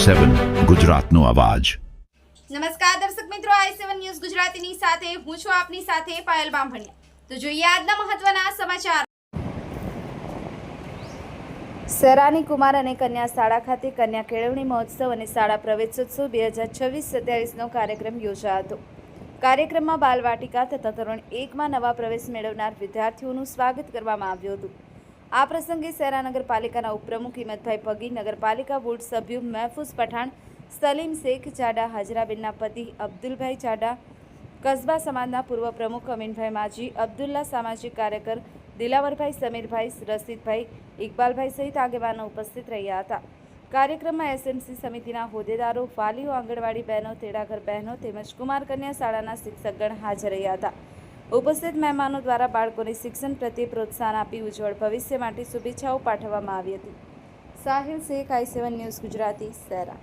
i7 ગુજરાતનો અવાજ। નમસ્કાર દર્શક મિત્રો, i7 ન્યૂઝ ગુજરાતીની સાથે હું છું આપની સાથે પાયલ બામભણિયા। તો જોઈએ આજના મહત્વના સમાચાર। સરાની કુમાર અને કન્યા શાળા ખાતે કન્યા કેળવણી મહોત્સવ અને શાળા પ્રવેશોત્સવ 2026-27નો કાર્યક્રમ યોજાયો હતો। કાર્યક્રમમાં બાલવાટિકા તથા ધોરણ 1માં નવા પ્રવેશ મેળવનાર વિદ્યાર્થીઓનું સ્વાગત કરવામાં આવ્યું હતું। આ પ્રસંગે શહેરા નગરપાલિકાના ઉપપ્રમુખ હિંમતભાઈ પગી, નગરપાલિકા બોર્ડ સભ્યો મહેફૂઝ પઠાણ, સલીમ શેખ ચાડા, હાજરાબેનના પતિ અબ્દુલભાઈ ચાડા, કસ્બા સમાજના પૂર્વ પ્રમુખ અમીનભાઈ માજી, અબ્દુલ્લા સામાજિક કાર્યકર દિલાવરભાઈ, સમીરભાઈ, રશીદભાઈ, ઇકબાલભાઈ સહિત આગેવાનો ઉપસ્થિત રહ્યા હતા। કાર્યક્રમમાં એસએમસી સમિતિના હોદ્દેદારો, વાલીઓ, આંગણવાડી બહેનો, તેડાગર બહેનો તેમજ કુમાર કન્યા શાળાના શિક્ષકગણ હાજર રહ્યા હતા। ઉપસ્થિત મહેમાનો દ્વારા બાળકોને શિક્ષણ પ્રત્યે પ્રોત્સાહન આપી ઉજ્જવળ ભવિષ્ય માટે શુભેચ્છાઓ પાઠવવામાં આવી હતી। Sahil Shaikh, i7 news Gujarati, Shehera.